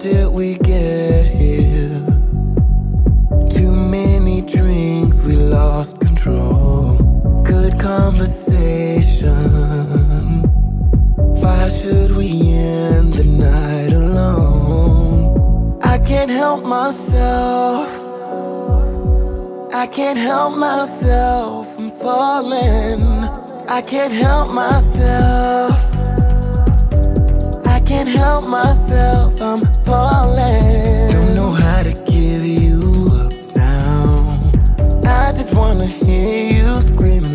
did we get here? Too many drinks, we lost control. Good conversation. Why should we end the night alone? I can't help myself. I can't help myself from falling. I can't help myself. I can't help myself, I'm falling. Don't know how to give you up now. I just wanna hear you screaming